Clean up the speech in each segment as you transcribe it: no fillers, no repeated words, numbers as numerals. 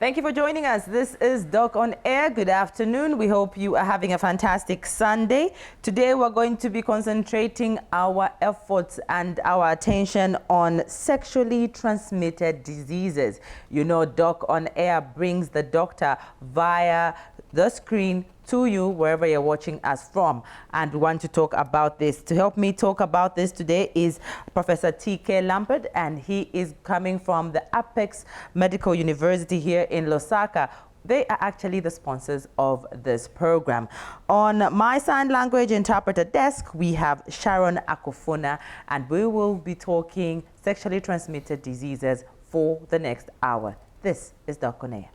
Thank you for joining us. This is Doc on Air. Good afternoon. We hope you are having a fantastic Sunday. Today we're going to be concentrating our efforts and our attention on sexually transmitted diseases. You know, Doc on Air brings the doctor via the screen to you wherever you're watching us from, and we want to talk about this. To help me talk about this today is Professor T.K. Lampert, and he is coming from the Apex Medical University here in Lusaka. They are actually the sponsors of this program. On my sign language interpreter desk, we have Sharon Akufuna, and we will be talking sexually transmitted diseases for the next hour. This is Doc on Air.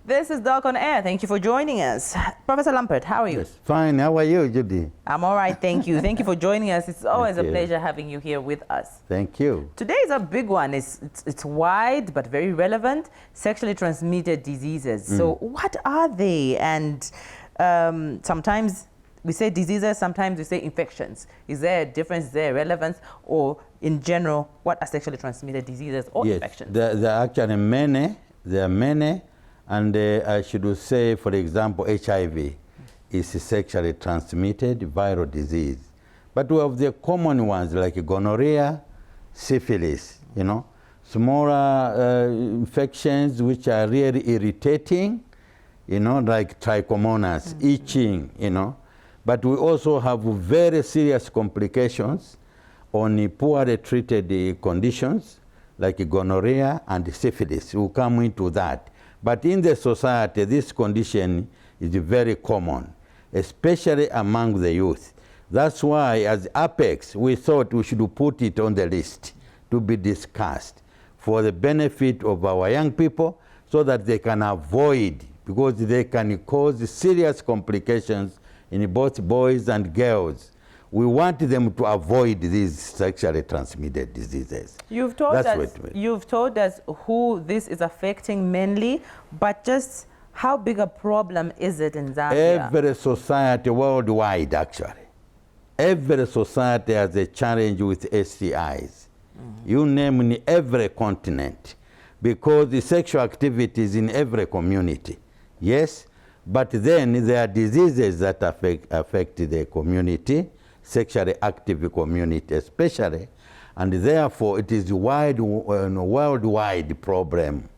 This is Doc on Air. Thank you for joining us. Professor Lampert, how are you? Yes, fine. How are you, Judy? I'm all right, thank you. Thank you for joining us. It's always a pleasure having you here with us. Thank you. Today is a big one. It's wide but very relevant. Sexually transmitted diseases. So what are they? And sometimes we say diseases, sometimes we say infections. Is there a difference, is there a relevance? Or in general, what are sexually transmitted diseases or infections? There are actually many. There are many. And I should say, for example, HIV is a sexually transmitted viral disease. But we have the common ones like gonorrhea, syphilis, you know, smaller infections which are really irritating, you know, like trichomonas, itching, you know. But we also have very serious complications on poorly treated conditions like gonorrhea and syphilis. We'll come into that. But in the society, this condition is very common, especially among the youth. That's why, as Apex, we thought we should put it on the list to be discussed for the benefit of our young people so that they can avoid, because they can cause serious complications in both boys and girls. We want them to avoid these sexually transmitted diseases. You've told us who this is affecting mainly, but just how big a problem is it in Zambia? Every society worldwide, actually. Every society has a challenge with STIs. You name in every continent, because the sexual activity is in every community. Yes, but then there are diseases that affect the community, sexually active community especially, and therefore it is a worldwide problem,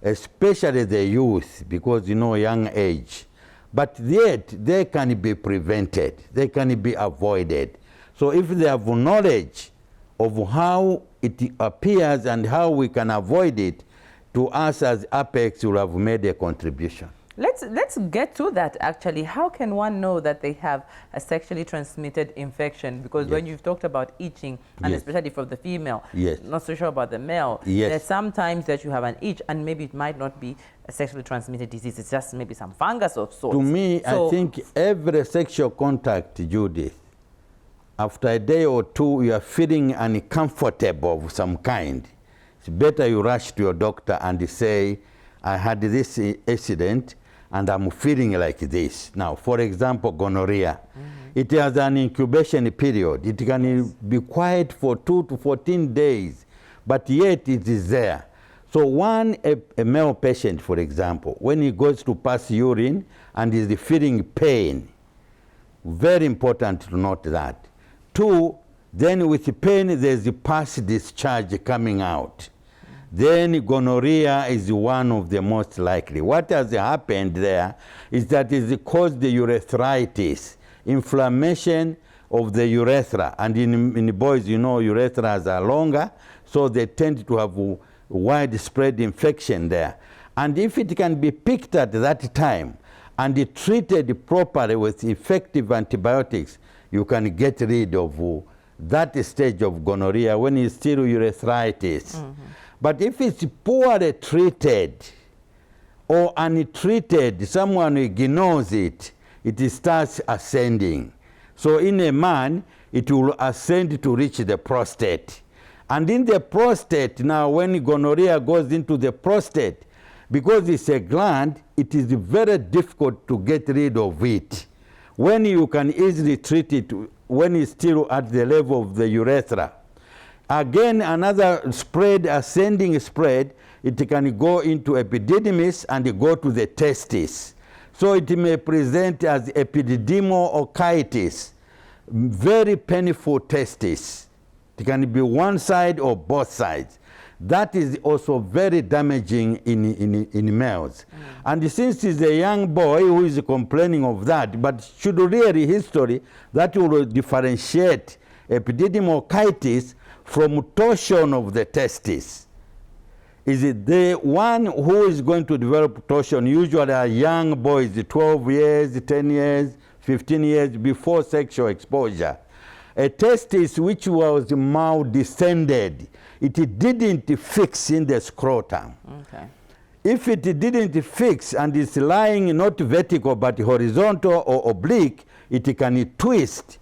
especially the youth, because you know, young age. But yet they can be prevented, they can be avoided. So if they have knowledge of how it appears and how we can avoid it, to us as Apex will have made a contribution. Let's get to that actually. How can one know that they have a sexually transmitted infection? Because when you've talked about itching, and especially for the female, not so sure about the male, there's sometimes that you have an itch and maybe it might not be a sexually transmitted disease, it's just maybe some fungus of sorts. To me, I think every sexual contact, Judith, after a day or two you are feeling uncomfortable of some kind, it's better you rush to your doctor and say, I had this accident and I'm feeling like this. Now, for example, gonorrhea. It has an incubation period. It can be quiet for 2 to 14 days, but yet it is there. So a male patient, for example, when he goes to pass urine and is feeling pain, very important to note that. 2, then with pain, there's a pus discharge coming out. Then gonorrhea is one of the most likely. What has happened there is that it caused the urethritis, inflammation of the urethra. And in boys, you know, urethras are longer, so they tend to have widespread infection there. And if it can be picked at that time and treated properly with effective antibiotics, you can get rid of that stage of gonorrhea when it's still urethritis. But if it's poorly treated, or untreated, someone ignores it, it starts ascending. So in a man, it will ascend to reach the prostate. And in the prostate, now when gonorrhea goes into the prostate, because it's a gland, it is very difficult to get rid of it. When you can easily treat it, when it's still at the level of the urethra. Again, another spread, ascending spread, it can go into epididymis and go to the testis. So it may present as epididymoitis, very painful testis. It can be one side or both sides. That is also very damaging in males. And since he's a young boy who is complaining of that, but should really history, that will differentiate epididymoitis from torsion of the testis. Is it the one who is going to develop torsion usually are young boys, 12 years, 10 years, 15 years before sexual exposure. A testis which was mal-descended, it didn't fix in the scrotum. Okay. If it didn't fix and it's lying not vertical but horizontal or oblique, it can twist,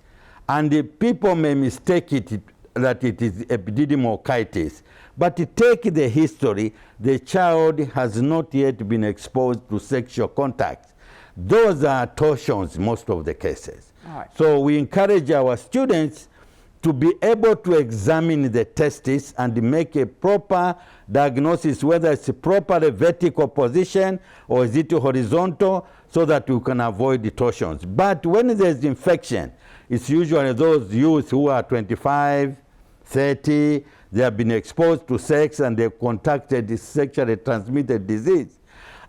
and the people may mistake it that it is epididymoitis. But take the history, the child has not yet been exposed to sexual contact. Those are torsions most of the cases. All right. So we encourage our students to be able to examine the testis and make a proper diagnosis, whether it's a proper vertical position or is it horizontal, so that you can avoid the torsions. But when there's infection, it's usually those youths who are 25, 30, they have been exposed to sex and they've contracted sexually transmitted disease.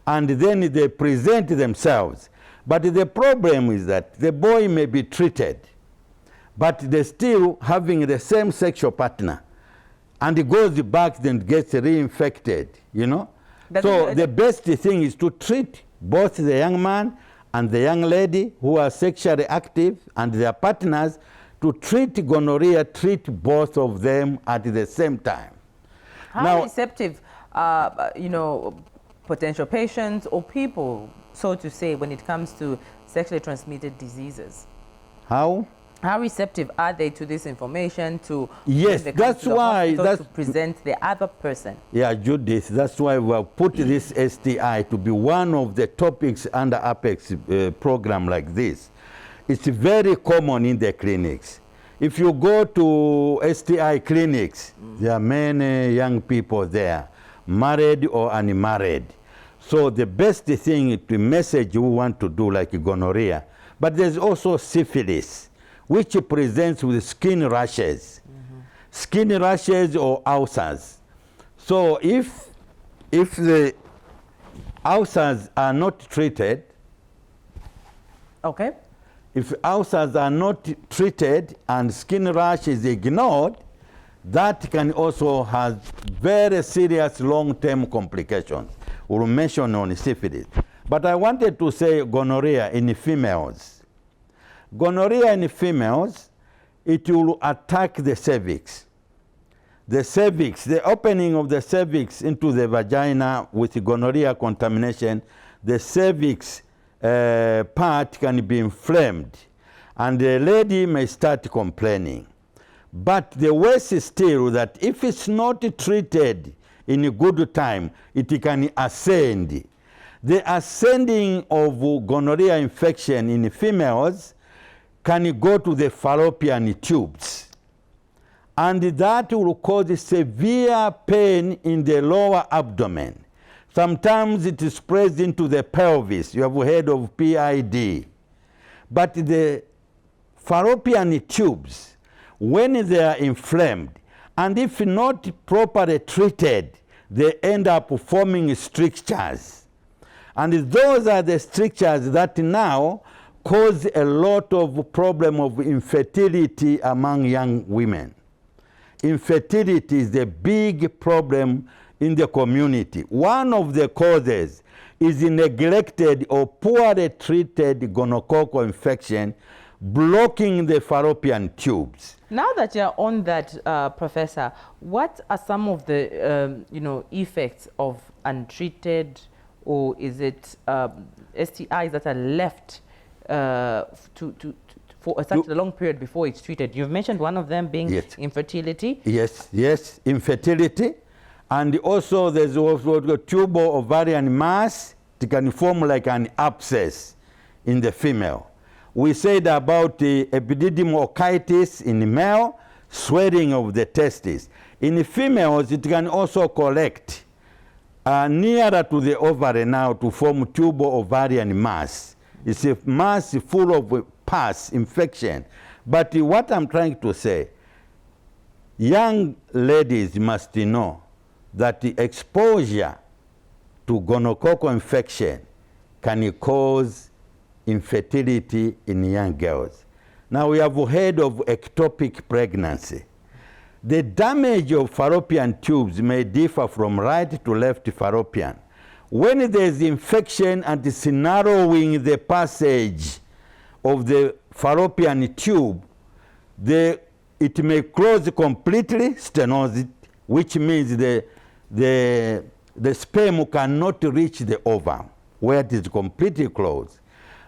And then they present themselves. But the problem is that the boy may be treated, but they're still having the same sexual partner. And he goes back and gets reinfected, you know? So the best thing is to treat both the young man and the young lady who are sexually active and their partners. To treat gonorrhea, treat both of them at the same time. How receptive, potential patients or people, so to say, when it comes to sexually transmitted diseases? How receptive are they to this information, to yes, that's why to present the other person? Yeah, Judith, that's why we have put this STI to be one of the topics under Apex program like this. It's very common in the clinics. If you go to STI clinics, there are many young people there, married or unmarried. So the best thing, the message we want to do, like gonorrhea, but there's also syphilis, which presents with skin rashes, skin rashes or ulcers. So if the ulcers are not treated, okay. If ulcers are not treated and skin rash is ignored, that can also have very serious long-term complications. We'll mention on syphilis. But I wanted to say gonorrhea in females. Gonorrhea in females, it will attack the cervix. The cervix, the opening of the cervix into the vagina with gonorrhea contamination, the cervix part can be inflamed and the lady may start complaining. But the worst is still that if it's not treated in a good time, it can ascend. The ascending of gonorrhea infection in females can go to the fallopian tubes. And that will cause severe pain in the lower abdomen. Sometimes it spreads into the pelvis. You have heard of PID. But the fallopian tubes, when they are inflamed, and if not properly treated, they end up forming strictures. And those are the strictures that now cause a lot of problem of infertility among young women. Infertility is a big problem in the community. One of the causes is neglected or poorly treated gonococcal infection blocking the fallopian tubes. Now that you're on that, Professor, what are some of the effects of untreated or is it STIs that are left for such a long period before it's treated? You've mentioned one of them being infertility. Yes, infertility. And also there's also a tubal ovarian mass. It can form like an abscess in the female. We said about the epididymochitis in the male, swelling of the testes. In the females, it can also collect nearer to the ovary now to form tubal ovarian mass. It's a mass full of pus infection. But what I'm trying to say, young ladies must know that the exposure to gonococcal infection can cause infertility in young girls. Now we have heard of ectopic pregnancy. The damage of fallopian tubes may differ from right to left fallopian. When there's infection and it's narrowing the passage of the fallopian tube, it may close completely, stenosis, which means the sperm cannot reach the ovum where it is completely closed.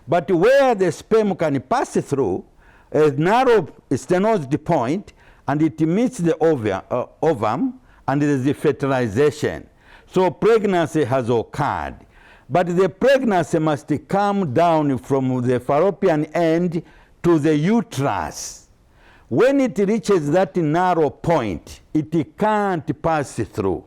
But where the sperm can pass through a narrow stenosed point and it meets the ovum and there is the fertilization. So pregnancy has occurred. But the pregnancy must come down from the fallopian end to the uterus. When it reaches that narrow point, it can't pass through.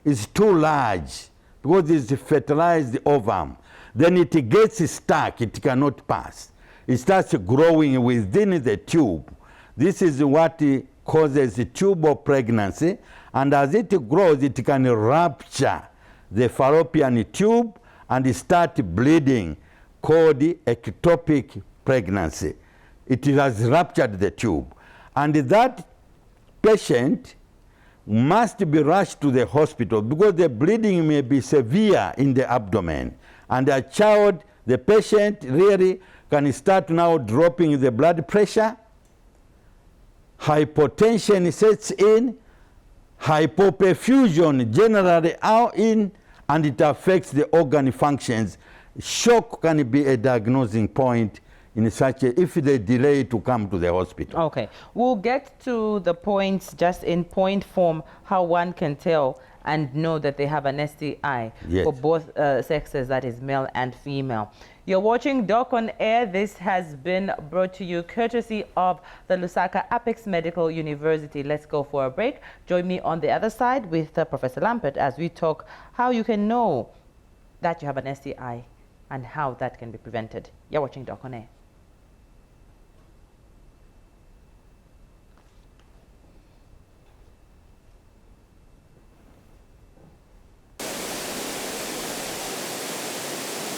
It's too large because it's fertilized ovum. Then it gets stuck, it cannot pass. It starts growing within the tube. This is what causes tubal pregnancy, and as it grows, it can rupture the fallopian tube and start bleeding, called ectopic pregnancy. It has ruptured the tube. And that patient must be rushed to the hospital because the bleeding may be severe in the abdomen. And the child, the patient really can start now dropping the blood pressure, hypotension sets in, hypoperfusion generally out in, and it affects the organ functions. Shock can be a diagnosing point in such a, if they delay to come to the hospital. Okay, we'll get to the points just in point form, how one can tell and know that they have an STI for both sexes, that is male and female. You're watching Doc on Air. This has been brought to you courtesy of the Lusaka Apex Medical University. Let's go for a break. Join me on the other side with Professor Lampert as we talk how you can know that you have an STI and how that can be prevented. You're watching Doc on Air.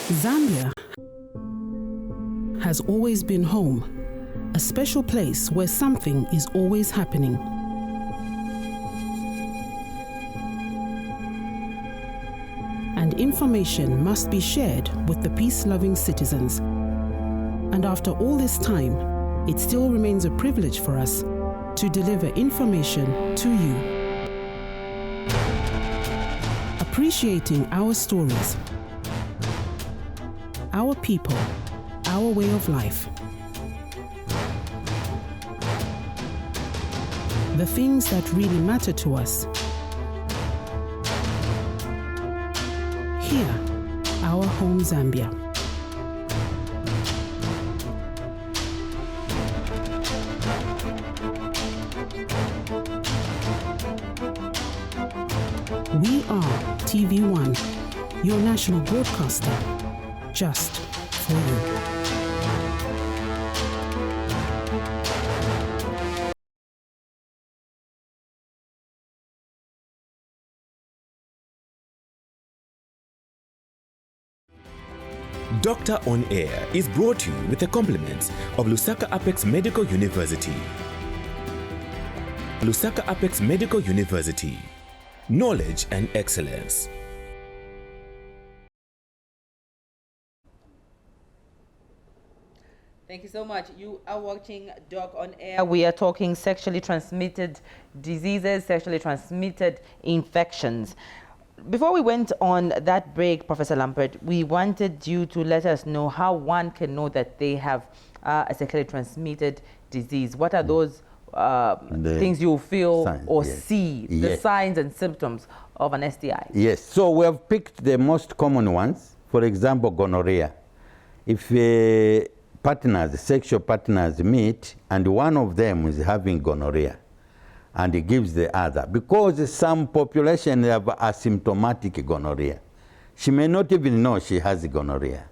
Zambia has always been home, a special place where something is always happening. And information must be shared with the peace-loving citizens. And after all this time, it still remains a privilege for us to deliver information to you. Appreciating our stories, our people, our way of life. The things that really matter to us. Here, our home Zambia. We are TV1, your national broadcaster. Just for you. Doctor on Air is brought to you with the compliments of Lusaka Apex Medical University. Lusaka Apex Medical University. Knowledge and excellence. Thank you so much. You are watching Doc on Air. We are talking sexually transmitted diseases, sexually transmitted infections. before we went on that break, Professor Lampert, we wanted you to let us know how one can know that they have a sexually transmitted disease. What are those things you feel signs, or yes. see, the Yes. signs and symptoms of an STI? Yes, so we have picked the most common ones. For example, gonorrhea. If sexual partners meet and one of them is having gonorrhea and he gives the other, because some population have asymptomatic gonorrhea. She may not even know she has gonorrhea.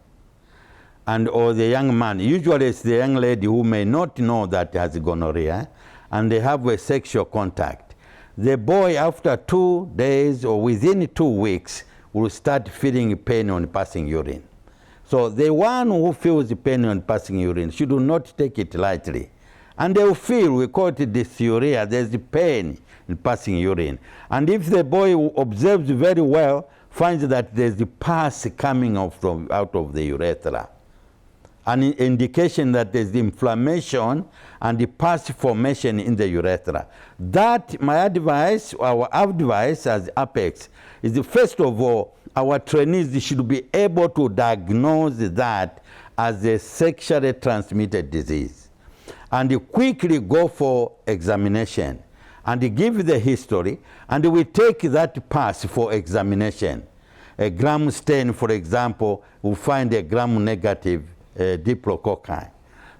And or the young man, usually it's the young lady who may not know that has gonorrhea, and they have a sexual contact. The boy, after 2 days or within 2 weeks, will start feeling pain on passing urine. So the one who feels pain on passing urine should not take it lightly. And they will feel, we call it dysuria, there's pain in passing urine. And if the boy observes very well, finds that there's the pus coming out of the urethra, an indication that there's the inflammation and the pus formation in the urethra. That, my advice, our advice as Apex, is first of all, our trainees should be able to diagnose that as a sexually transmitted disease and quickly go for examination and give the history, and we take that pus for examination. A gram stain, for example, will find a gram-negative diplococci.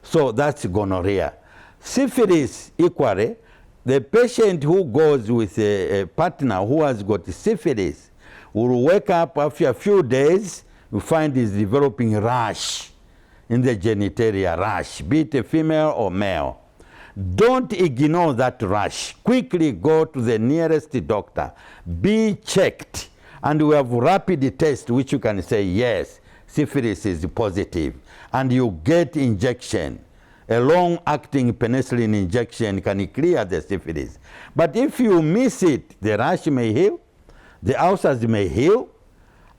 So that's gonorrhea. Syphilis, equally, the patient who goes with a partner who has got syphilis will wake up after a few days, you find he's developing rash in the genitalia, rash, be it a female or male. Don't ignore that rash. Quickly go to the nearest doctor. Be checked. And we have rapid test which you can say, yes, syphilis is positive. And you get injection. A long-acting penicillin injection can clear the syphilis. But if you miss it, the rash may heal, the ulcers may heal,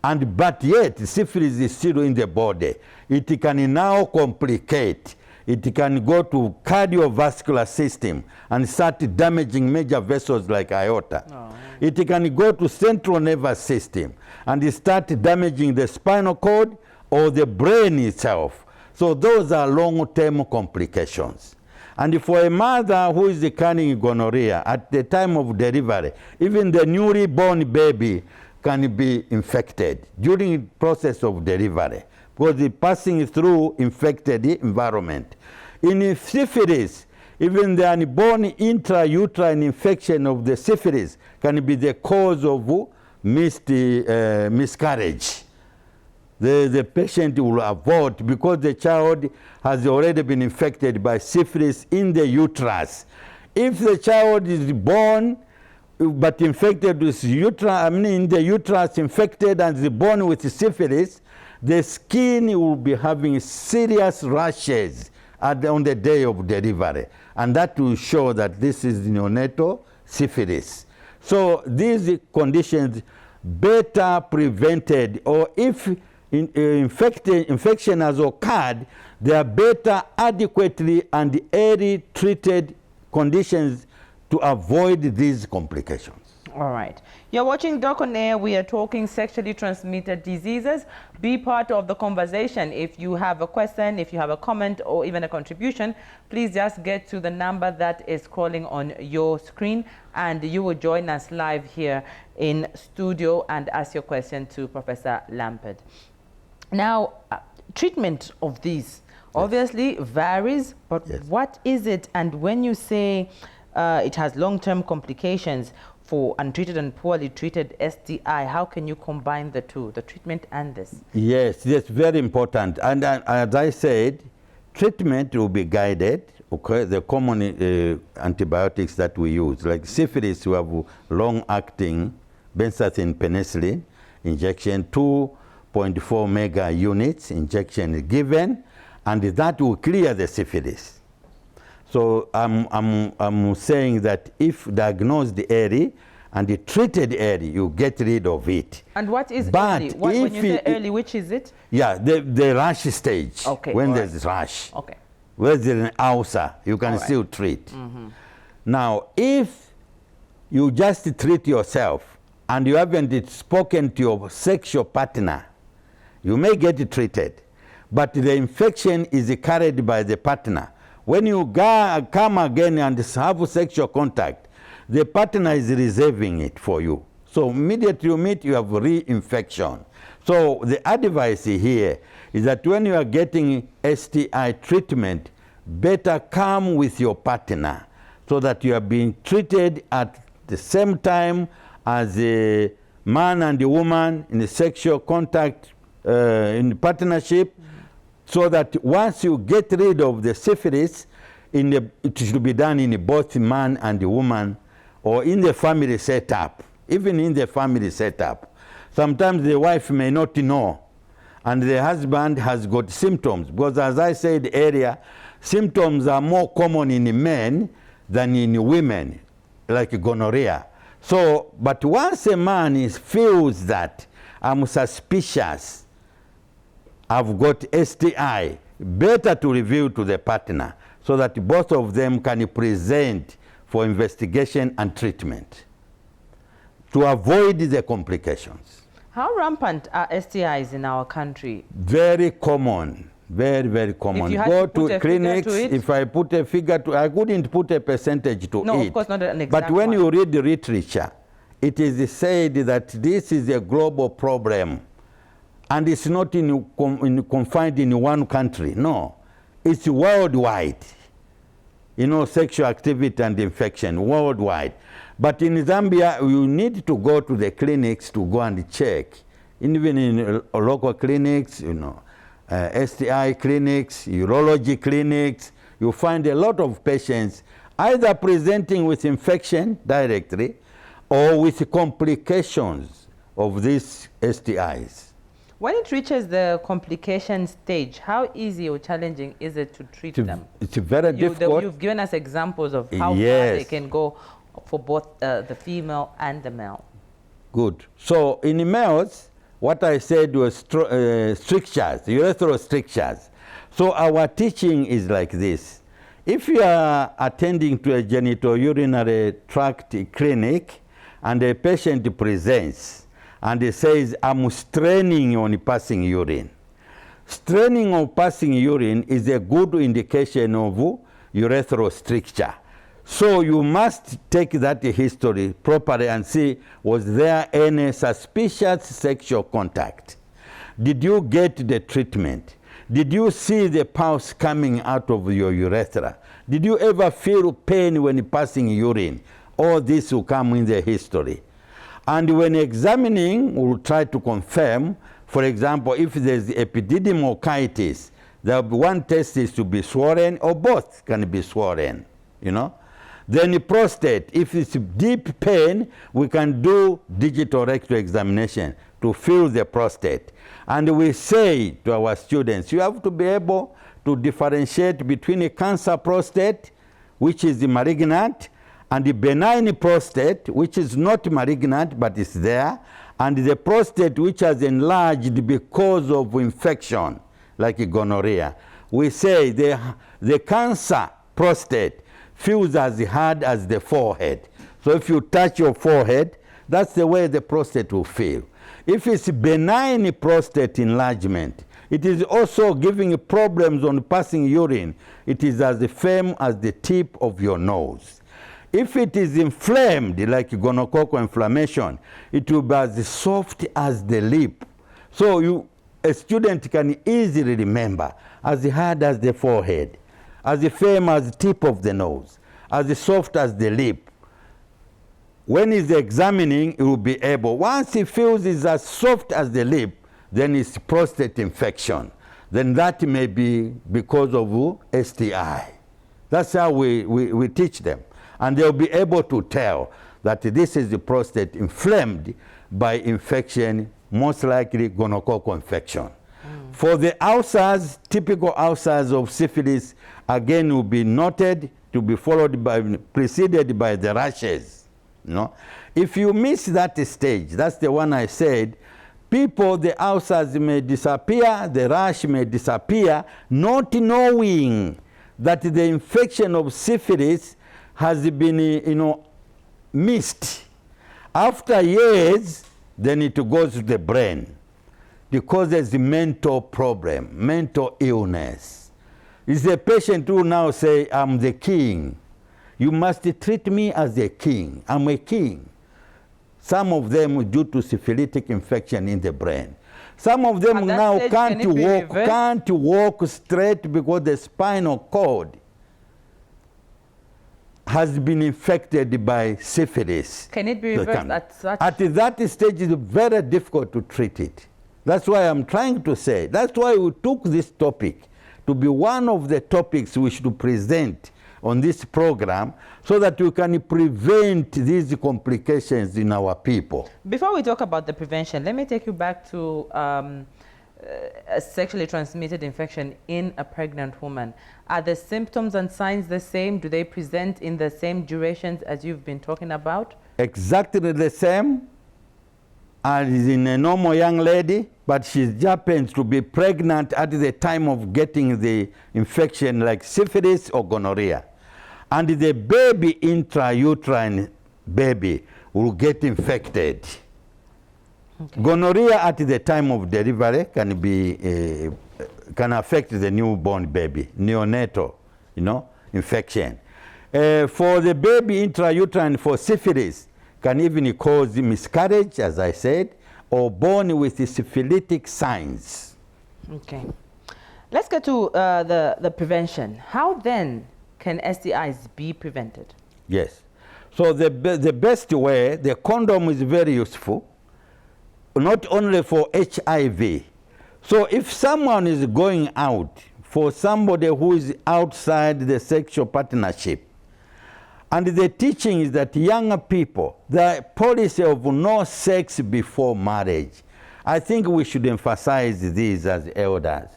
but yet syphilis is still in the body. It can now complicate. It can go to cardiovascular system and start damaging major vessels like aorta. Oh. It can go to central nervous system and start damaging the spinal cord or the brain itself. So those are long-term complications. And for a mother who is carrying gonorrhea at the time of delivery, even the newly born baby can be infected during the process of delivery because it's passing through infected environment. In syphilis, even the unborn intrauterine infection of the syphilis can be the cause of miscarriage. The patient will avoid because the child has already been infected by syphilis in the uterus. If the child is born but infected with in the uterus infected and is born with syphilis, the skin will be having serious rashes on the day of delivery. And that will show that this is neonatal syphilis. So these conditions better prevented, or if infection has occurred, they are better adequately and early treated conditions to avoid these complications. All right. You're watching Doc on Air. We are talking sexually transmitted diseases. Be part of the conversation. If you have a question, if you have a comment, or even a contribution, please just get to the number that is scrolling on your screen, and you will join us live here in studio and ask your question to Professor Lampert. Now, treatment of these obviously varies, but what is it? And when you say it has long-term complications for untreated and poorly treated STI, how can you combine the two, the treatment and this? Yes, that's very important. And as I said, treatment will be guided. Okay, the common antibiotics that we use, like syphilis, we have long-acting benzathine penicillin injection, 2.4 mega units injection is given, and that will clear the syphilis. So I'm saying that if diagnosed early and treated early, you get rid of it. And what is early? When you say early, which is it? Yeah, the rash stage. Okay. When there's rash. Okay. Where there's an ulcer, you can still treat. Mm-hmm. Now, if you just treat yourself and you haven't spoken to your sexual partner, you may get treated, but the infection is carried by the partner. When you come again and have sexual contact, the partner is reserving it for you. So immediately you meet, you have reinfection. So the advice here is that when you are getting STI treatment, better come with your partner so that you are being treated at the same time as a man and a woman in a sexual contact, in partnership, so that once you get rid of the syphilis, it should be done in both man and the woman, or in the family setup, even in the family setup. Sometimes the wife may not know, and the husband has got symptoms, because as I said earlier, symptoms are more common in men than in women, like gonorrhea. So, but once a man feels that I'm suspicious, I've got STI, better to reveal to the partner so that both of them can present for investigation and treatment to avoid the complications. How rampant are STIs in our country? Very common, very, very common. Go to clinics. If I put a figure to, I couldn't put a percentage to it. No, of course not an exact But when one. you read the literature, it is said that this is a global problem. And it's not confined in one country. No, it's worldwide. You know, sexual activity and infection worldwide. But in Zambia, you need to go to the clinics to go and check. Even in local clinics, you know, STI clinics, urology clinics, you find a lot of patients either presenting with infection directly or with complications of these STIs. When it reaches the complication stage, how easy or challenging is it to treat them? It's very difficult. You've given us examples of how far Yes. they can go for both the female and the male. Good. So in males, what I said was strictures, urethral strictures. So our teaching is like this. If you are attending to a genitourinary tract clinic and a patient presents and he says, I'm straining on passing urine. Straining on passing urine is a good indication of urethral stricture. So you must take that history properly and see, was there any suspicious sexual contact? Did you get the treatment? Did you see the pus coming out of your urethra? Did you ever feel pain when passing urine? All this will come in the history. And when examining, we'll try to confirm, for example, if there's epididymochitis, there will be one test is to be swollen, or both can be swollen, you know. Then the prostate, if it's deep pain, we can do digital rectal examination to feel the prostate. And we say to our students, you have to be able to differentiate between a cancer prostate, which is malignant, and the benign prostate, which is not malignant but is there, and the prostate which has enlarged because of infection, like gonorrhea. We say the cancer prostate feels as hard as the forehead. So if you touch your forehead, that's the way the prostate will feel. If it's benign prostate enlargement, it is also giving problems on passing urine. It is as firm as the tip of your nose. If it is inflamed, like gonococcal inflammation, it will be as soft as the lip. So a student can easily remember, as hard as the forehead, as firm as the tip of the nose, as soft as the lip. When he's examining, he will be able, once he feels it's as soft as the lip, then it's prostate infection. Then that may be because of STI. That's how we teach them. And they'll be able to tell that this is the prostate inflamed by infection, most likely gonococcal infection. For the ulcers, typical ulcers of syphilis, again will be noted to be preceded by the rashes. You know? If you miss that stage, that's the one I said, the ulcers may disappear, the rash may disappear, not knowing that the infection of syphilis has been, missed. After years, then it goes to the brain. Because there's a mental problem, mental illness. It's the patient who now say, I'm the king. You must treat me as a king. I'm a king. Some of them due to syphilitic infection in the brain. Some of them now can't walk straight because the spinal cord has been infected by syphilis. Can it be reversed at such? At that stage, it's very difficult to treat it. That's why I'm trying to say, that's why we took this topic to be one of the topics we should present on this program so that we can prevent these complications in our people. Before we talk about the prevention, let me take you back to a sexually transmitted infection in a pregnant woman. Are the symptoms and signs the same? Do they present in the same durations as you've been talking about? Exactly the same as in a normal young lady, but she happens to be pregnant at the time of getting the infection like syphilis or gonorrhea. And the baby, intrauterine baby, will get infected. Okay. Gonorrhea at the time of delivery can affect the newborn baby, neonatal, infection. For the baby intrauterine, for syphilis, can even cause miscarriage, as I said, or born with syphilitic signs. Okay. Let's get to the prevention. How then can STIs be prevented? Yes. So the best way, the condom is very useful, not only for HIV. So if someone is going out, for somebody who is outside the sexual partnership, and the teaching is that young people, the policy of no sex before marriage, I think we should emphasize this as elders.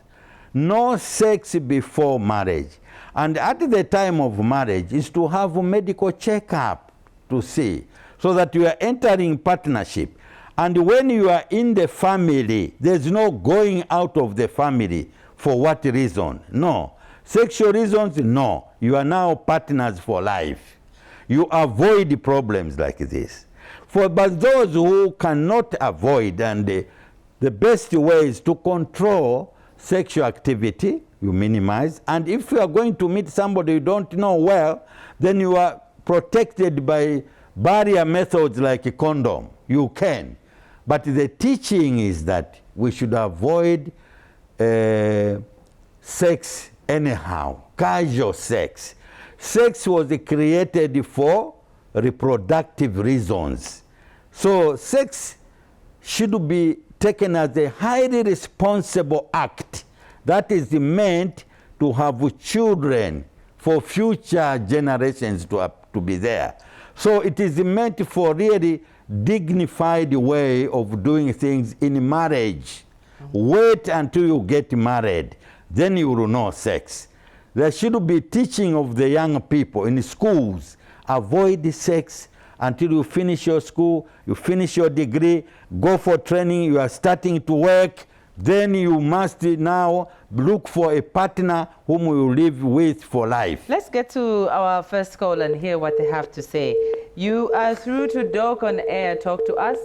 No sex before marriage. And at the time of marriage is to have a medical checkup to see, so that you are entering partnership. And when you are in the family, there's no going out of the family. For what reason? No. Sexual reasons? No. You are now partners for life. You avoid problems like this. But those who cannot avoid, and the best way is to control sexual activity, you minimize. And if you are going to meet somebody you don't know well, then you are protected by barrier methods like a condom. You can. But the teaching is that we should avoid sex anyhow, casual sex. Sex was created for reproductive reasons. So sex should be taken as a highly responsible act that is meant to have children for future generations to be there. So it is meant for really dignified way of doing things in marriage. Wait until you get married, then you will know sex. There should be teaching of the young people in schools. Avoid sex until you finish your school, you finish your degree, go for training, you are starting to work. Then you must now look for a partner whom you will live with for life. Let's get to our first call and hear what they have to say. You are through to Doc on Air. Talk to us.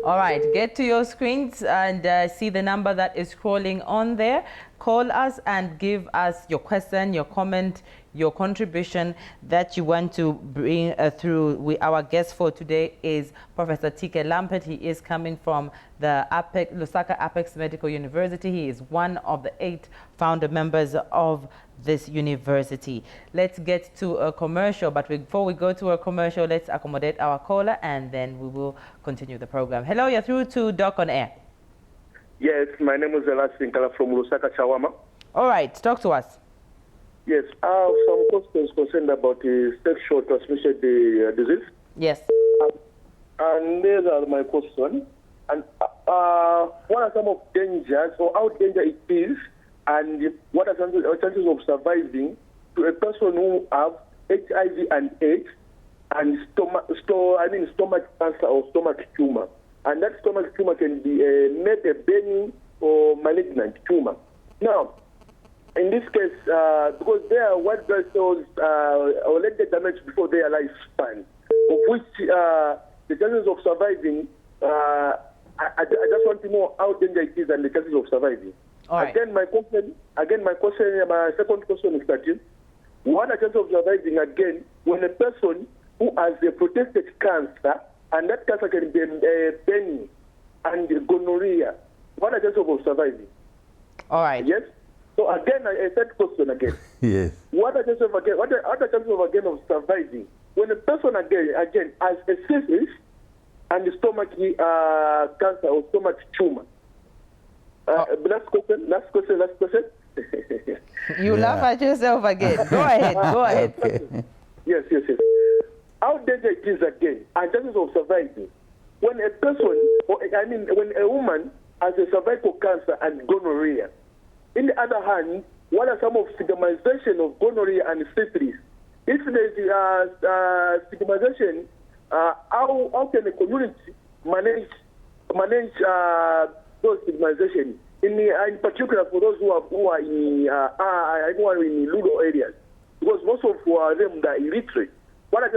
All right, get to your screens and see the number that is scrolling on there. Call us and give us your question, your comment, your contribution that you want to bring through. Our guest for today is Professor T.K. Lampert. He is coming from the Lusaka Apex Medical University. He is one of the 8 founder members of this university. Let's get to a commercial, but before we go to a commercial, let's accommodate our caller and then we will continue the program. Hello, you're through to Doc on Air. Yes, my name is Elas Sinkala from Lusaka, Chawama. All right, talk to us. Yes, I have some questions concerned about the sexual transmitted disease. Yes. And these are my questions. And what are some of dangers, or how dangerous it is, and what are some chances of surviving to a person who have HIV and AIDS and stomach cancer or stomach tumor? And that stomach tumor can be made a benign or malignant tumor. Now, in this case, because they are white blood cells already damaged before their lifespan, of which the chances of surviving, I just want to know how dangerous it is and the chances of surviving. All right. My second question is that what are the chances of surviving again when a person who has a protected cancer, and that cancer can be benign and gonorrhea, what are the chances of surviving? All right. Yes. So again, a third question again. Yes. What are the chances of surviving when a person again has a syphilis and stomach cancer or stomach tumor? Last question. You laugh at yourself again. Go ahead. Go ahead. Okay. Yes. How dangerous it is again, and chances of surviving when a person, when a woman has a cervical cancer and gonorrhea. In the other hand, what are some of stigmatization of gonorrhea and syphilis? If there is stigmatization, how can the community manage those stigmatization? In particular for those who are in rural areas, because most of them are illiterate. What are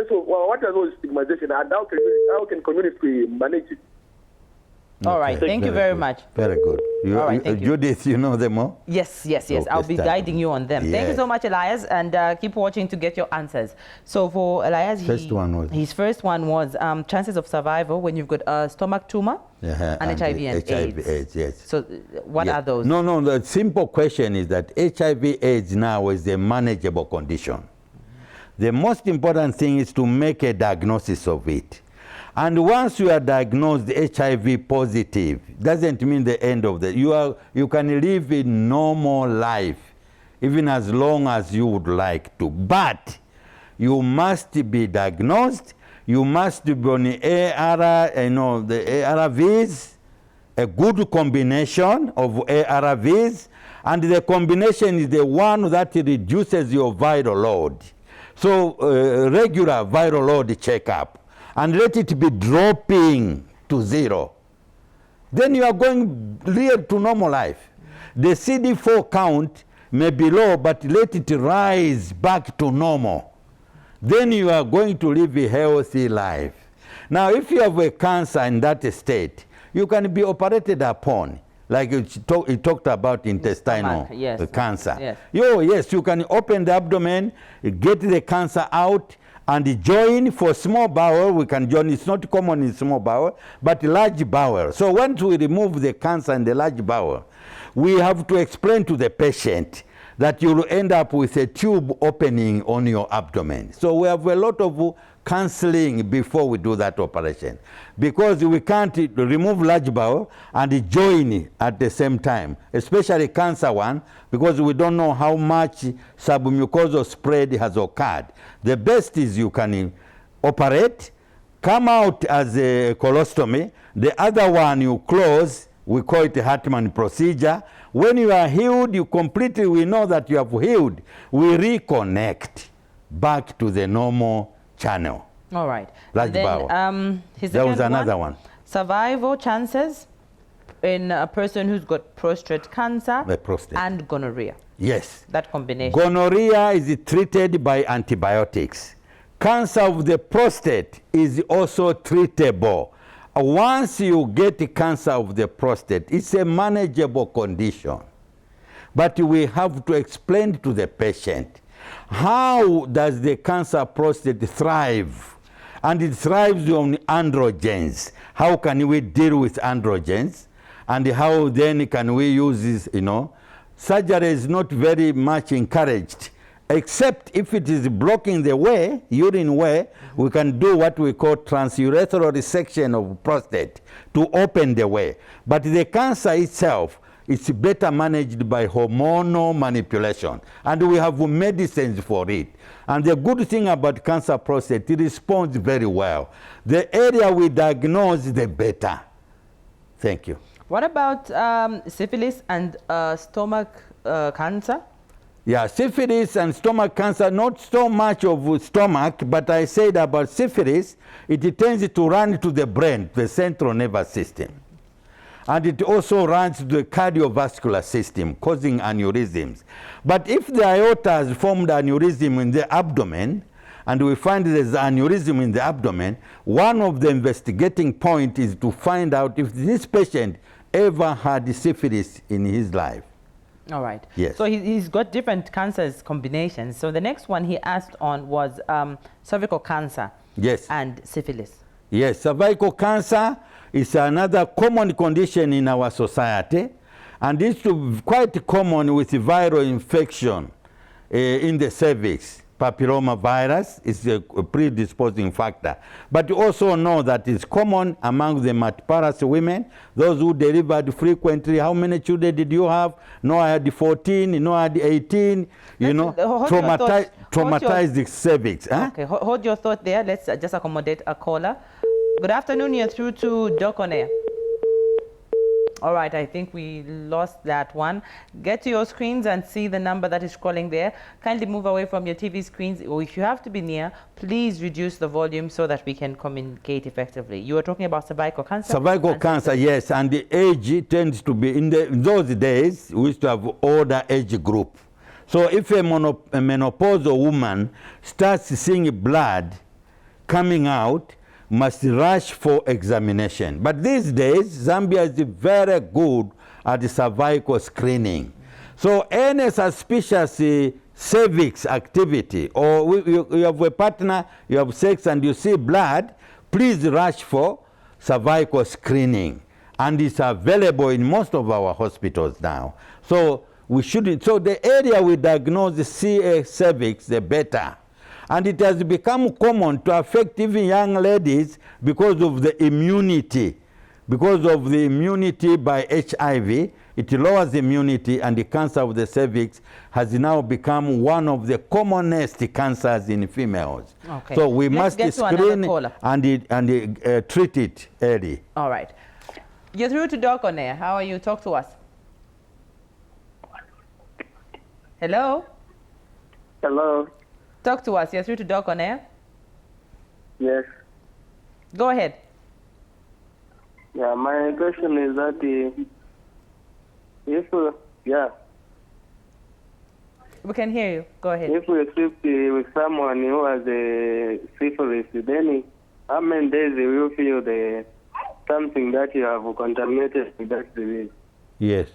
those stigmatization, and how can community manage it? All right. Thank you very much. Very good. All right, thank you. Judith, you know them all? Yes. Okay, I'll be start. guiding you on them. Thank you Yes. so much, Elias, and keep watching to get your answers. So for Elias, his first one was chances of survival when you've got a stomach tumor and HIV and AIDS. Yes. So what are those? No, the simple question is that HIV/AIDS now is a manageable condition. The most important thing is to make a diagnosis of it. And once you are diagnosed HIV positive, doesn't mean the end of the, you can live a normal life, even as long as you would like to. But you must be diagnosed, you must be on the ARVs, a good combination of ARVs, and the combination is the one that reduces your viral load. So regular viral load checkup, and let it be dropping to 0. Then you are going real to normal life. The CD4 count may be low, but let it rise back to normal. Then you are going to live a healthy life. Now, if you have a cancer in that state, you can be operated upon, like you talked about intestinal cancer. Yes. Yes, you can open the abdomen, get the cancer out, and join for small bowel. We can join. It's not common in small bowel, but large bowel. So once we remove the cancer in the large bowel, we have to explain to the patient that you will end up with a tube opening on your abdomen. So we have a lot of counseling before we do that operation, because we can't remove large bowel and join at the same time, especially cancer one, because we don't know how much submucosal spread has occurred. The best is you can operate, come out as a colostomy. The other one you close, we call it Hartmann procedure. When you are healed, we know that you have healed, we reconnect back to the normal channel. All right. Large bowel. There was another one. Survival chances in a person who's got prostate cancer and gonorrhea. Yes. That combination. Gonorrhea is treated by antibiotics. Cancer of the prostate is also treatable. Once you get cancer of the prostate, it's a manageable condition. But we have to explain to the patient, how does the cancer prostate thrive? And it thrives on androgens. How can we deal with androgens? And how then can we use this, Surgery is not very much encouraged, except if it is blocking the way, urine way, we can do what we call transurethral resection of prostate to open the way. But the cancer itself, it's better managed by hormonal manipulation. And we have medicines for it. And the good thing about cancer prostate, it responds very well. The earlier we diagnose, the better. Thank you. What about syphilis and stomach cancer? Yeah, syphilis and stomach cancer, not so much of stomach, but I said about syphilis, it tends to run to the brain, the central nervous system. And it also runs to the cardiovascular system, causing aneurysms. But if the aorta has formed aneurysm in the abdomen, and we find there's aneurysm in the abdomen, one of the investigating points is to find out if this patient ever had syphilis in his life. All right. Yes. So he's got different cancers combinations. So the next one he asked on was cervical cancer. Yes. And syphilis. Yes, cervical cancer is another common condition in our society, and it's quite common with viral infection in the cervix. Papilloma virus is a predisposing factor. But you also know that it's common among the multiparous women, those who delivered frequently. How many children did you have? No, I had 14, no, I had 18, you know, traumatized the cervix. Huh? Okay, hold your thought there. Let's just accommodate a caller. Good afternoon, you're through to Doc on Air. All right, I think we lost that one. Get to your screens and see the number that is scrolling there. Kindly move away from your TV screens, or if you have to be near, please reduce the volume so that we can communicate effectively. You were talking about cervical cancer? Cervical cancer, yes, and the age tends to be, in those days, we used to have older age group. So if a menopausal woman starts seeing blood coming out, must rush for examination. But these days, Zambia is very good at the cervical screening. So any suspicious cervix activity, or you have a partner, you have sex and you see blood, please rush for cervical screening. And it's available in most of our hospitals now. So we shouldn't, so the area we diagnose the cervix, the better. And it has become common to affect even young ladies because of the immunity. Because of the immunity by HIV, it lowers immunity, and the cancer of the cervix has now become one of the commonest cancers in females. Okay. So we must screen and treat it early. All right. You're through to Doc on Air. How are you? Talk to us. Hello? Hello. Talk to us. You're through to Doc on Air. Yes. Go ahead. Yeah, my question is that We can hear you. Go ahead. if we sleep with someone who has a syphilis, then how many days will you feel something that you have contaminated with that disease? Yes.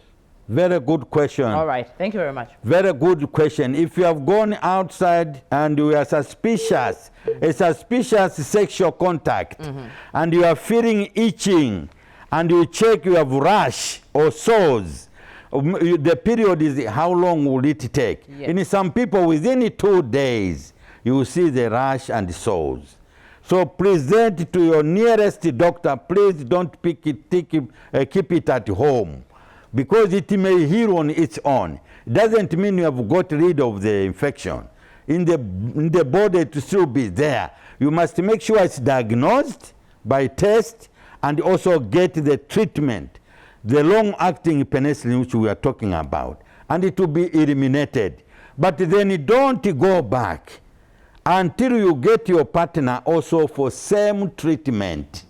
Very good question. All right. Thank you very much. Very good question. If you have gone outside and you are suspicious, a suspicious sexual contact, and you are feeling itching, and you check you have rash or sores, the period is how long will it take? Yes. In some people, within 2 days, you will see the rash and sores. So present to your nearest doctor. Please don't keep it at home, because it may heal on its own. It doesn't mean you have got rid of the infection. In the body, to still be there. You must make sure it's diagnosed by test, and also get the treatment, the long-acting penicillin which we are talking about, and it will be eliminated. But then don't go back until you get your partner also for same treatment.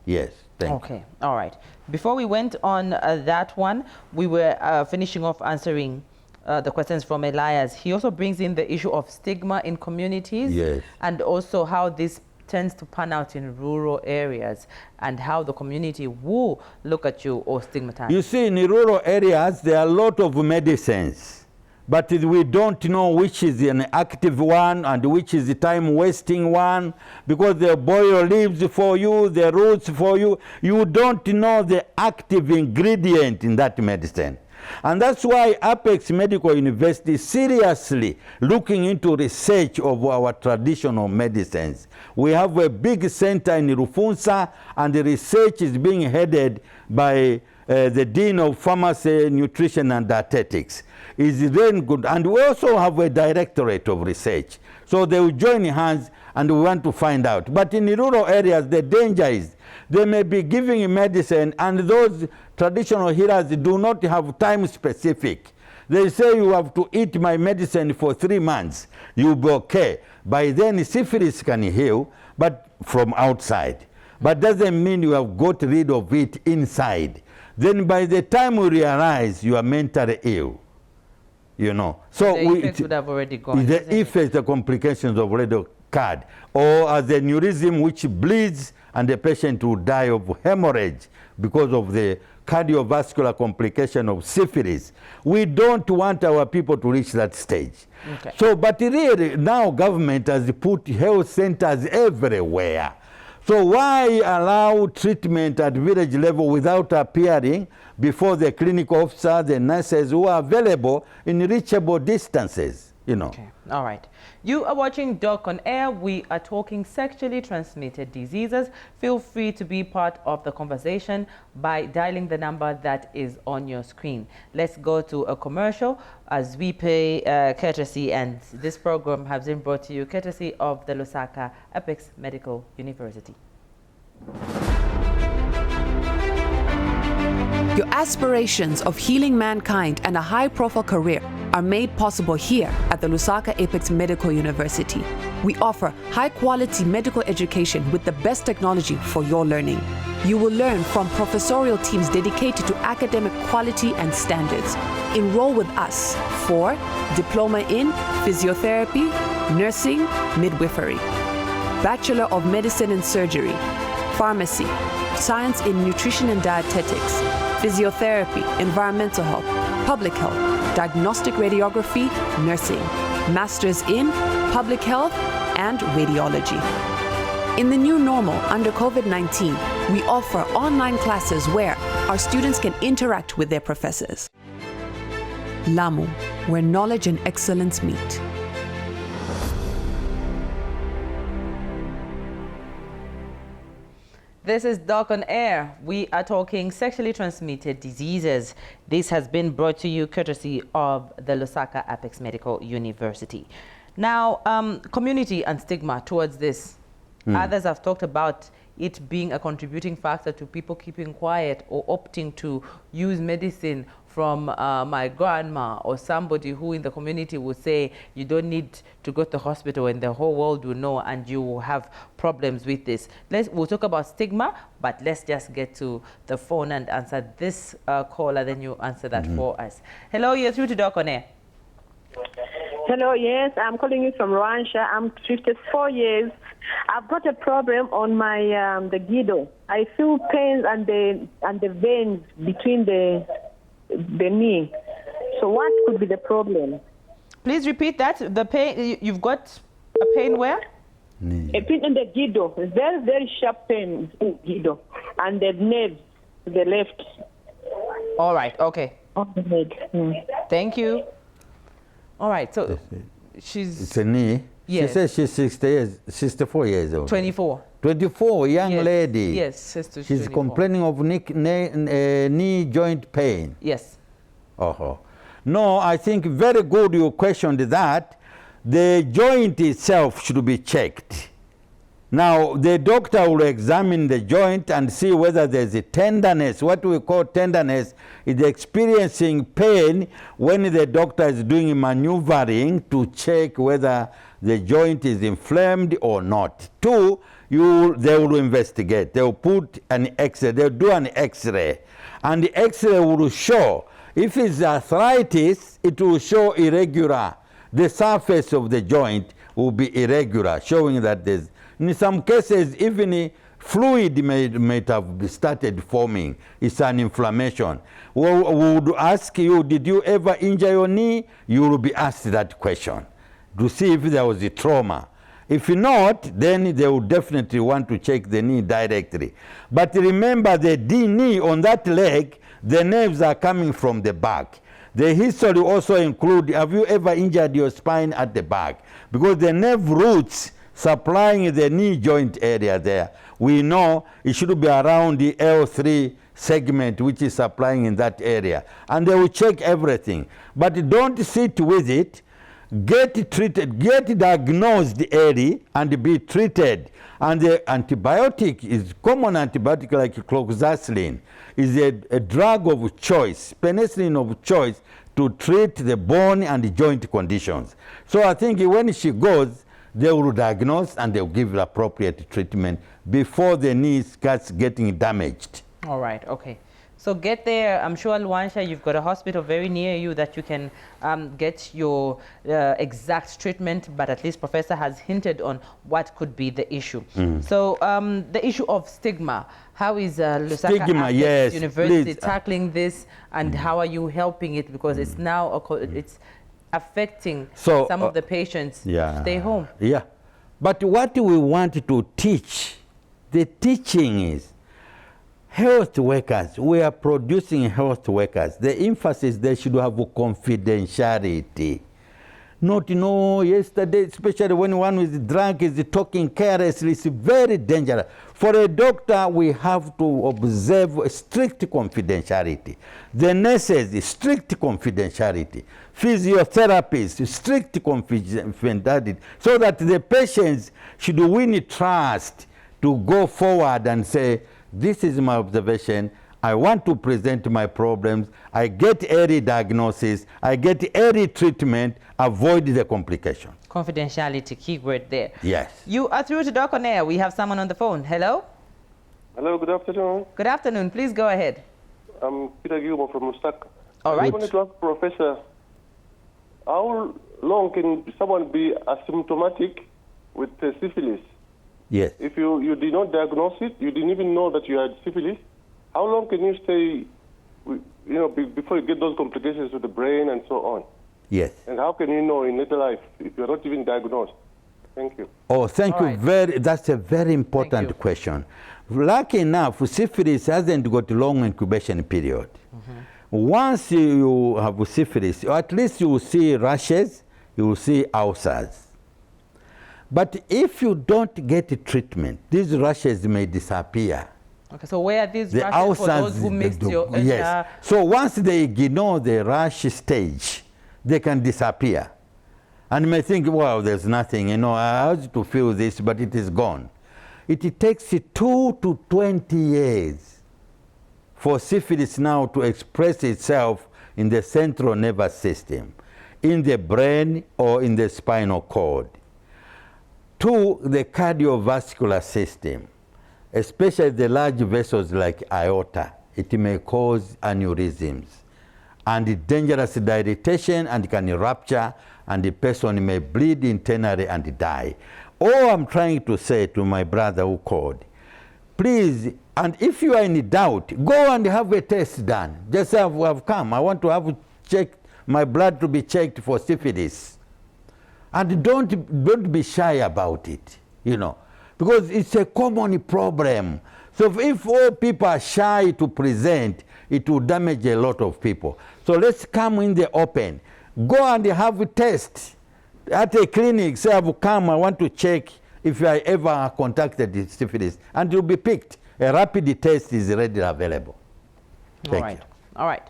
Yes, thank you. Okay. All right. Before we went on that one, we were finishing off answering the questions from Elias. He also brings in the issue of stigma in communities. Yes. And also how this tends to pan out in rural areas, and how the community will look at you or stigmatize. You see, in rural areas, there are a lot of medicines, but we don't know which is an active one and which is the time-wasting one, because they boil leaves for you, the roots for you. You don't know the active ingredient in that medicine. And that's why Apex Medical University is seriously looking into research of our traditional medicines. We have a big center in Rufunsa, and the research is being headed by the Dean of Pharmacy, Nutrition and Dietetics. Is then good. And we also have a directorate of research. So they will join hands, and we want to find out. But in the rural areas, the danger is they may be giving medicine, and those traditional healers do not have time specific. They say you have to eat my medicine for 3 months. You'll be okay. By then, syphilis can heal, but from outside. But doesn't mean you have got rid of it inside. Then by the time you realize you are mentally ill, you know. So the effects would have already gone. The effects, the complications already scarred, or as a neurism which bleeds and the patient will die of hemorrhage because of the cardiovascular complication of syphilis. We don't want our people to reach that stage. Okay. So, but really, now government has put health centers everywhere. So why allow treatment at village level without appearing before the clinical officer, the nurses who are available in reachable distances, you know? Okay. All right. You are watching Doc on Air. We are talking sexually transmitted diseases. Feel free to be part of the conversation by dialing the number that is on your screen. Let's go to a commercial as we pay courtesy, and this program has been brought to you courtesy of the Lusaka Apex Medical University. Your aspirations of healing mankind and a high-profile career are made possible here at the Lusaka Apex Medical University. We offer high-quality medical education with the best technology for your learning. You will learn from professorial teams dedicated to academic quality and standards. Enroll with us for Diploma in Physiotherapy, Nursing, Midwifery, Bachelor of Medicine and Surgery, Pharmacy, Science in Nutrition and Dietetics, Physiotherapy, Environmental Health, Public Health, Diagnostic Radiography, Nursing, Masters in Public Health and Radiology. In the new normal under COVID-19, we offer online classes where our students can interact with their professors. LAMU, where knowledge and excellence meet. This is Doc on Air. We are talking sexually transmitted diseases. This has been brought to you courtesy of the Lusaka Apex Medical University. Now, community and stigma towards this. Others have talked about it being a contributing factor to people keeping quiet or opting to use medicine from my grandma or somebody who in the community will say you don't need to go to the hospital and the whole world will know and you will have problems with this. We'll talk about stigma, but let's just get to the phone and answer this caller, then you answer that for us. Hello, you're through to Doc on Air. Hello, yes, I'm calling you from Rwansha. I'm 54 years. I've got a problem on my the guido. I feel pains and the veins between the knee. So what could be the problem? Please repeat that. The pain, you've got a pain where? A pain in the guido. Very, very sharp pain in the guido. And the nerves to the left. All right, okay. On the head. Thank you. All right, so It's she's a knee. Yes. She says she's 64 years old. 24. 24, young Yes. lady. Yes, sister. She's 24. complaining of knee joint pain. Yes. No, I think very good you questioned that. The joint itself should be checked. Now, the doctor will examine the joint and see whether there's a tenderness. What we call tenderness is experiencing pain when the doctor is doing maneuvering to check whether the joint is inflamed or not. Two, they will investigate. They will put an X-ray. They'll do an X-ray. And the X-ray will show, if it's arthritis, it will show irregular. The surface of the joint will be irregular, showing that there's, in some cases, even fluid may have started forming. It's an inflammation. We would ask you, did you ever injure your knee? You will be asked that question to see if there was a trauma. If not, then they will definitely want to check the knee directly. But remember, the knee on that leg, the nerves are coming from the back. The history also include, have you ever injured your spine at the back? Because the nerve roots supplying the knee joint area there, we know it should be around the L3 segment which is supplying in that area. And they will check everything. But don't sit with it. Get treated, get diagnosed early and be treated. And the antibiotic is common antibiotic like cloxacillin is a drug of choice, penicillin of choice to treat the bone and joint conditions. So I think when she goes, they will diagnose and they will give appropriate treatment before the knee starts getting damaged. All right, okay. So get there. I'm sure, Luansha, you've got a hospital very near you that you can get your exact treatment, but at least Professor has hinted on what could be the issue. So the issue of stigma, how is Lusaka Stigma, Apex yes, University please. tackling this, and how are you helping it? Because it's now, it's affecting So, some of the patients to stay home. Yeah. But what we want to teach, the teaching is health workers. We are producing health workers. The emphasis, they should have confidentiality. Not, you know, yesterday, especially when one is drunk, is talking carelessly, it's very dangerous. For a doctor, we have to observe strict confidentiality. The nurses, strict confidentiality. Physiotherapists, strict confidentiality. So that the patients should win trust to go forward and say, this is my observation, I want to present my problems, I get early diagnosis, I get early treatment, avoid the complications. Confidentiality, key word there. Yes. You are through to Doc on Air. We have someone on the phone. Hello? Hello, good afternoon. Good afternoon. Please go ahead. I'm Peter Gilmore from Lusaka. All right. I wanted to ask Professor, how long can someone be asymptomatic with syphilis? Yes. If you did not diagnose it, you didn't even know that you had syphilis, how long can you stay, before you get those complications with the brain and so on? Yes. And how can you know in later life if you're not even diagnosed? Thank you. Oh, thank All you. right. That's a very important you. question. Lucky enough, syphilis hasn't got a long incubation period. Once you have syphilis, or at least you will see rashes, you will see ulcers. But if you don't get treatment, these rashes may disappear. Okay, so where are these The rashes ulcers, for those who missed your yes. So once they ignore the rash stage, they can disappear. And you may think, well, there's nothing, I have to feel this, but it is gone. It takes 2 to 20 years for syphilis now to express itself in the central nervous system, in the brain or in the spinal cord, to the cardiovascular system, especially the large vessels like aorta. It may cause aneurysms and dangerous dilatation, and can rupture, and the person may bleed internally and die. All I'm trying to say to my brother who called, please, and if you are in doubt, go and have a test done. Just say, I've come, I want to have my blood to be checked for syphilis. And don't be shy about it, because it's a common problem. So if all people are shy to present, it will damage a lot of people. So let's come in the open. Go and have a test at a clinic. Say, I've come, I want to check if I ever contacted syphilis. And you'll be picked. A rapid test is readily available. Thank you. All right.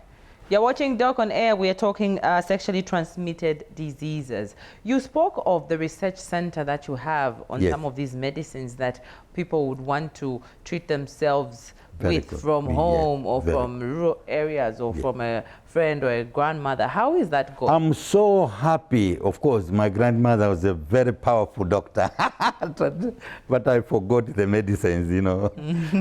You're watching Doc on Air. We are talking sexually transmitted diseases. You spoke of the research center that you have on Yes. some of these medicines that people would want to treat themselves Very with good. from Yeah, home or very from rural areas or from a friend or a grandmother. How is that going? I'm so happy. Of course, my grandmother was a very powerful doctor, but I forgot the medicines,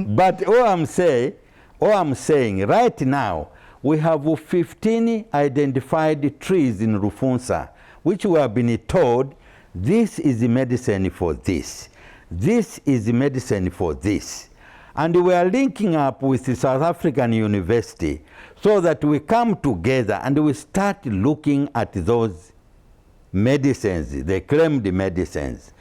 But all I'm saying, right now, we have 15 identified trees in Rufunsa, which we have been told, this is the medicine for this. This is the medicine for this. And we are linking up with the South African University so that we come together and we start looking at those medicines, the claimed medicines.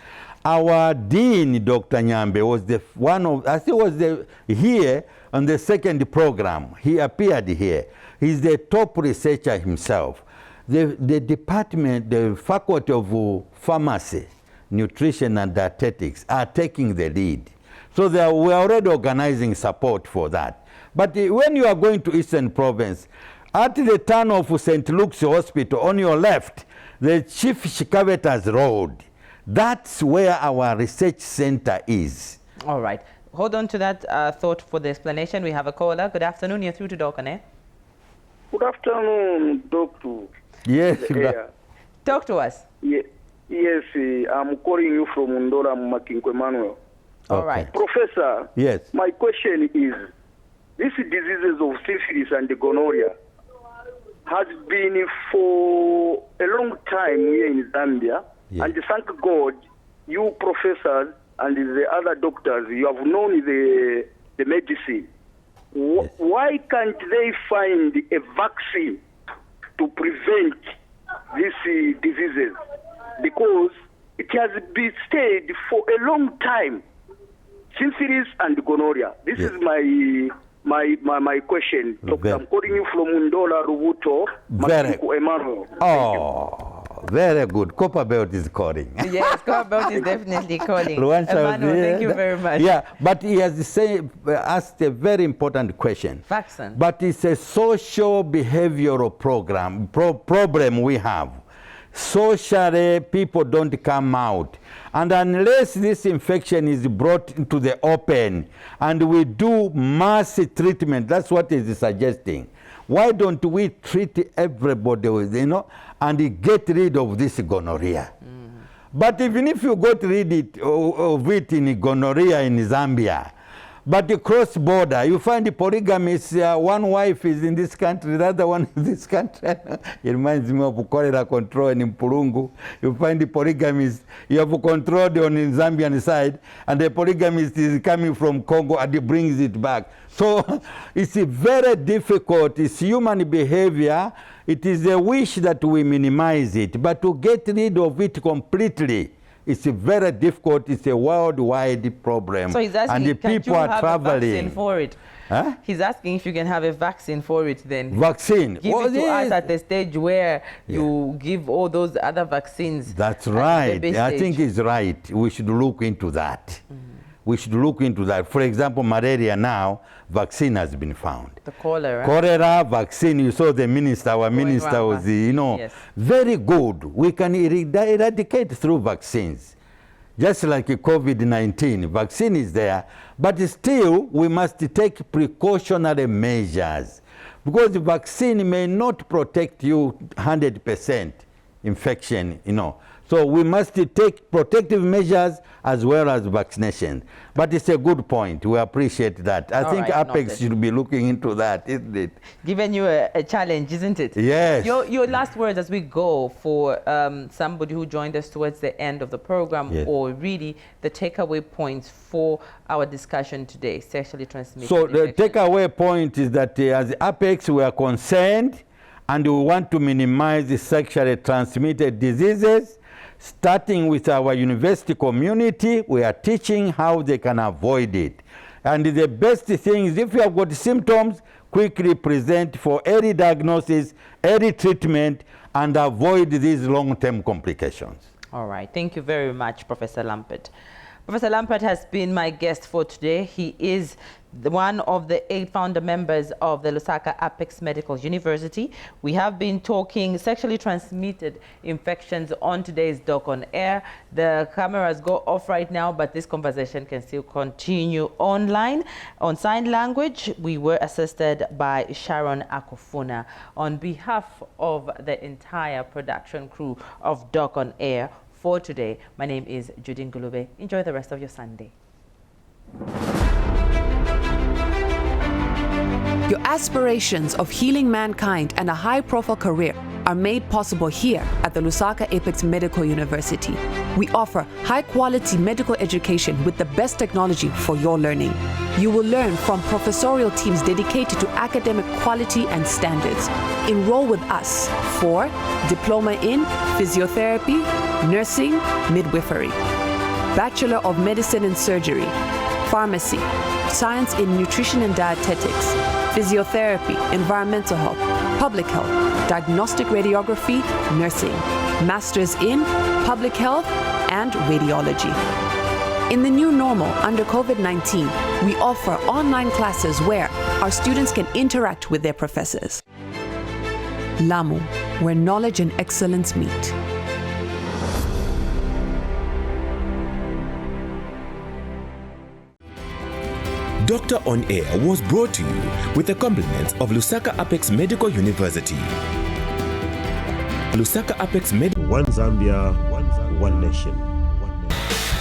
Our dean, Dr. Nyambe, was the one of, I think was here on the second program. He appeared here. He's the top researcher himself. The department, the faculty of pharmacy, nutrition and dietetics are taking the lead. So we're already organizing support for that. But when you are going to Eastern Province, at the turn of St. Luke's Hospital, on your left, the Chief Shikavetas Road, that's where our research center is. All right. Hold on to that thought for the explanation. We have a caller. Good afternoon. You're through to Doc on Air. Good afternoon, Doctor. Yes. Talk to us. Yes, I'm calling you from Ndora, Makinko Emmanuel. All right. Professor, Yes. my question is, these diseases of syphilis and gonorrhea has been for a long time here in Zambia. Yeah. And thank God, you professors and the other doctors, you have known the medicine. Yes. Why can't they find a vaccine to prevent these diseases? Because it has been stayed for a long time, syphilis and gonorrhea. This Yes. is my question, Doctor. Very- I'm calling you from Ndola, Rubuto, Very- Matuku, Emmanuel. Oh, very good. Copperbelt is calling. Yes, Copperbelt is definitely calling. Luansha, Emmanuel, yeah, thank you very much. Yeah, but he has asked a very important question. Vaccine. But it's a social behavioral problem we have. Socially, people don't come out. And unless this infection is brought into the open and we do mass treatment, that's what he's suggesting. Why don't we treat everybody with, and get rid of this gonorrhea? But even if you got rid of it in gonorrhea in Zambia, but the cross border, you find the polygamists, one wife is in this country, the other one in this country. It reminds me of cholera control in Mpurungu. You find the polygamists, you have controlled on the Zambian side, and the polygamist is coming from Congo and he brings it back. So it's very difficult. It's human behavior. It is a wish that we minimize it, but to get rid of it completely, it's very difficult. It's a worldwide problem. So he's asking, and the can people you are have traveling. a vaccine for it? Huh? He's asking if you can have a vaccine for it then. Vaccine. Give it to us at the stage where you give all those other vaccines. That's at the right. baby I stage. think he's right. We should look into that. We should look into that. For example, malaria now, vaccine has been found. The cholera. Cholera vaccine, you saw the minister, our minister around was, Yes. very good. We can eradicate through vaccines. Just like COVID-19, vaccine is there, but still we must take precautionary measures because the vaccine may not protect you 100% infection, So we must take protective measures as well as vaccination. But it's a good point. We appreciate that. I think right, Apex noted. should be looking into that, isn't it? Given you a challenge, isn't it? Yes. Your last words as we go for somebody who joined us towards the end of the program, Yes. or really the takeaway points for our discussion today, sexually transmitted So the infections. takeaway point is that as Apex we are concerned and we want to minimize the sexually transmitted diseases. Starting with our university community, we are teaching how they can avoid it. And the best thing is if you have got symptoms, quickly present for early diagnosis, early treatment, and avoid these long-term complications. All right. Thank you very much, Professor Lampert. Professor Lampert has been my guest for today. He is one of the 8 founder members of the Lusaka Apex Medical University. We have been talking sexually transmitted infections on today's Doc on Air. The cameras go off right now, but this conversation can still continue online. On sign language, we were assisted by Sharon Akofuna. On behalf of the entire production crew of Doc on Air for today, my name is Judy Ngulube. Enjoy the rest of your Sunday. Your aspirations of healing mankind and a high-profile career are made possible here at the Lusaka Apex Medical University. We offer high-quality medical education with the best technology for your learning. You will learn from professorial teams dedicated to academic quality and standards. Enroll with us for Diploma in Physiotherapy, Nursing, Midwifery, Bachelor of Medicine and Surgery, Pharmacy, Science in Nutrition and Dietetics, Physiotherapy, Environmental Health, Public Health, Diagnostic Radiography, Nursing, Masters in Public Health, and Radiology. In the new normal under COVID-19, we offer online classes where our students can interact with their professors. LAMU, where knowledge and excellence meet. Doctor on Air was brought to you with the compliments of Lusaka Apex Medical University. Lusaka Apex Medical One Zambia, one nation.